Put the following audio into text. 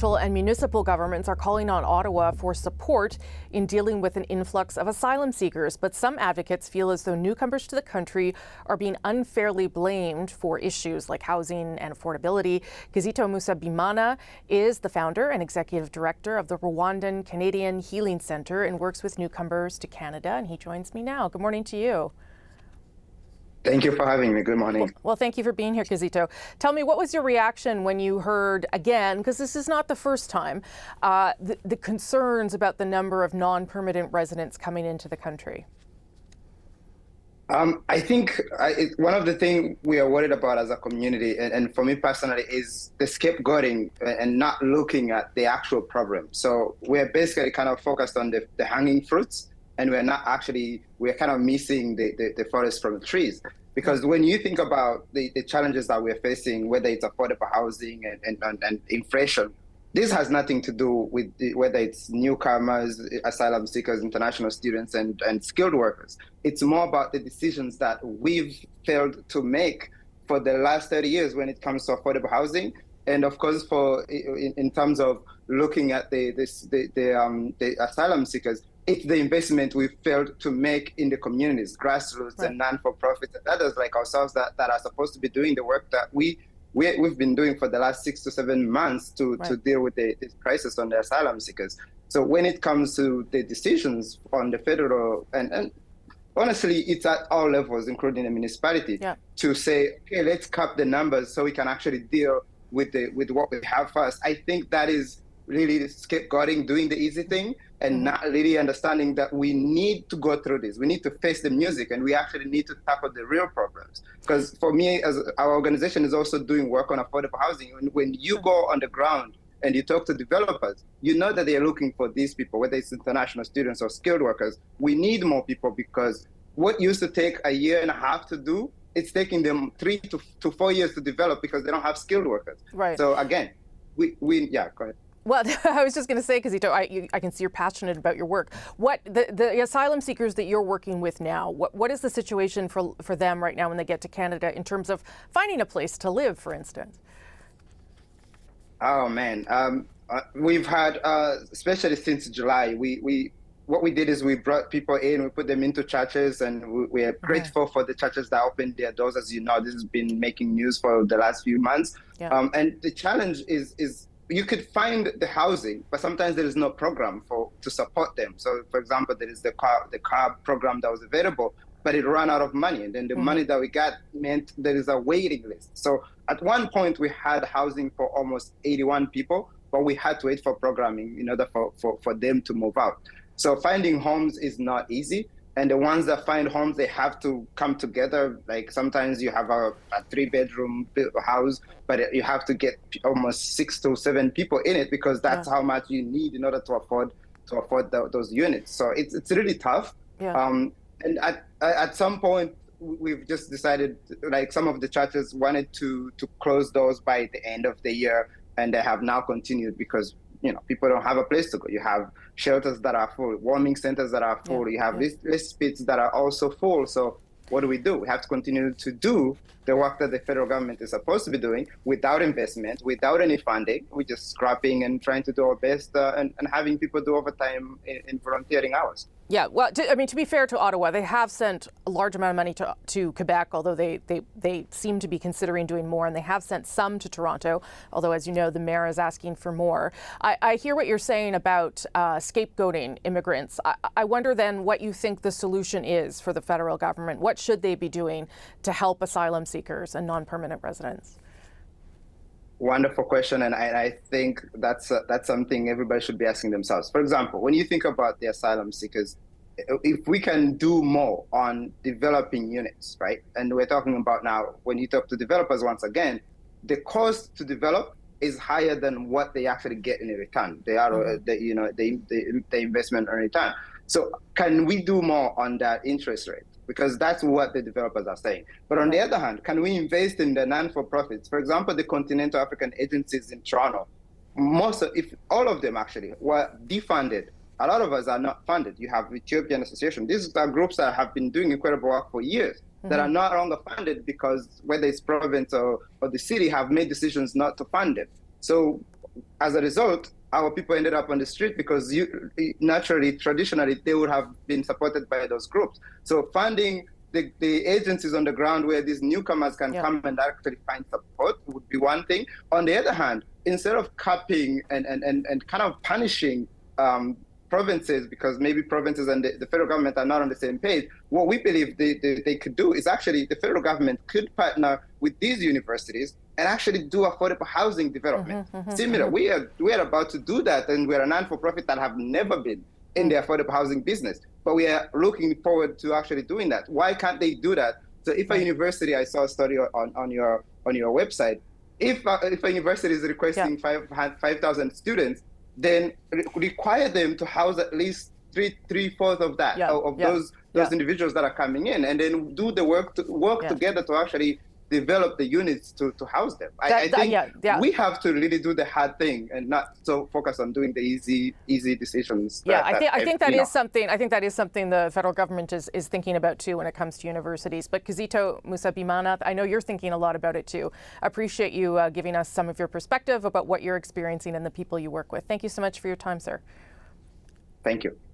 And municipal governments are calling on Ottawa for support in dealing with an influx of asylum seekers. But some advocates feel as though newcomers to the country are being unfairly blamed for issues like housing and affordability. Kizito Musabimana is the founder and executive director of the Rwandan Canadian Healing Centre and works with newcomers to Canada. And he joins me now. Good morning to you. Thank you for having me. Good morning. Well, thank you for being here, Kizito. Tell me, what was your reaction when you heard, again, because this is not the first time, the concerns about the number of non-permanent residents coming into the country? I think one of the things we are worried about as a community, and for me personally, is the scapegoating and not looking at the actual problem. So we're basically kind of focused on the hanging fruits, and we're kind of missing the forest from the trees. Because when you think about the challenges that we're facing, whether it's affordable housing and inflation, this has nothing to do with whether it's newcomers, asylum seekers, international students, and skilled workers. It's more about the decisions that we've failed to make for the last 30 years when it comes to affordable housing. And of course, in terms of looking at the asylum seekers, it's the investment we've failed to make in the communities, grassroots and non-for-profits and others like ourselves that are supposed to be doing the work that we've been doing for the last 6 to 7 months to deal with this crisis on the asylum seekers. So when it comes to the decisions on the federal and honestly, it's at all levels, including the municipality, to say, okay, let's cap the numbers so we can actually deal with what we have first. I think that is really scapegoating, doing the easy thing, and not really understanding that we need to go through this. We need to face the music, and we actually need to tackle the real problems. Because for me, as our organization is also doing work on affordable housing, when you go on the ground and you talk to developers, you know that they're looking for these people, whether it's international students or skilled workers. We need more people because what used to take a year and a half to do, it's taking them 3 to 4 years to develop because they don't have skilled workers. Right. So again, go ahead. Well, I was just going to say, Kizito, I can see you're passionate about your work. What the asylum seekers that you're working with now, what is the situation for them right now when they get to Canada in terms of finding a place to live, for instance? Oh man, we've had, especially since July, what we did is we brought people in, we put them into churches, and we are grateful for the churches that opened their doors. As you know, this has been making news for the last few months. Yeah. And the challenge is you could find the housing, but sometimes there is no program to support them. So, for example, there is the car program that was available, but it ran out of money. And then the money that we got meant there is a waiting list. So at one point, we had housing for almost 81 people, but we had to wait for programming in order for them to move out. So finding homes is not easy. And the ones that find homes, they have to come together. Like sometimes you have a 3-bedroom house, but you have to get almost 6 to 7 people in it because that's how much you need in order to afford those units. So it's really tough. Yeah. And at some point, we've just decided, like some of the churches wanted to close doors by the end of the year, and they have now continued because people don't have a place to go. You have shelters that are full, warming centers that are full. You have list pits that are also full. So what do? We have to continue to do the work that the federal government is supposed to be doing without investment, without any funding. We're just scrapping and trying to do our best and having people do overtime in volunteering hours. Yeah, well, to be fair to Ottawa, they have sent a large amount of money to Quebec, although they seem to be considering doing more, and they have sent some to Toronto, although, as you know, the mayor is asking for more. I hear what you're saying about scapegoating immigrants. I wonder then what you think the solution is for the federal government. What should they be doing to help asylum seekers and non-permanent residents? Wonderful question, and I think that's something everybody should be asking themselves. For example, when you think about the asylum seekers, if we can do more on developing units, right? And we're talking about now, when you talk to developers once again, the cost to develop is higher than what they actually get in return. They are, the investment in return. So can we do more on that interest rate? Because that's what the developers are saying. But on the other hand, can we invest in the non-for-profits? For example, the Continental African agencies in Toronto, if all of them actually were defunded, a lot of us are not funded. You have Ethiopian Association. These are groups that have been doing incredible work for years that are no longer funded because whether it's province or the city have made decisions not to fund it. So as a result, our people ended up on the street because naturally, traditionally, they would have been supported by those groups. So funding the agencies on the ground where these newcomers can come and actually find support would be one thing. On the other hand, instead of capping and kind of punishing provinces, because maybe provinces and the federal government are not on the same page, what we believe they could do is actually the federal government could partner with these universities and actually do affordable housing development. Similar, we are about to do that, and we're a non-for-profit that have never been in the affordable housing business, but we are looking forward to actually doing that. Why can't they do that? So if a university, I saw a study on your website, if a university is requesting 5,000 students, then require them to house at least three-fourths of that, of those individuals that are coming in, and then do the work together to actually develop the units to house them. I think we have to really do the hard thing and not so focus on doing the easy decisions. I think that is something the federal government is thinking about too when it comes to universities. But Kizito Musabimana, I know you're thinking a lot about it too. Appreciate you giving us some of your perspective about what you're experiencing and the people you work with. Thank you so much for your time, sir. Thank you.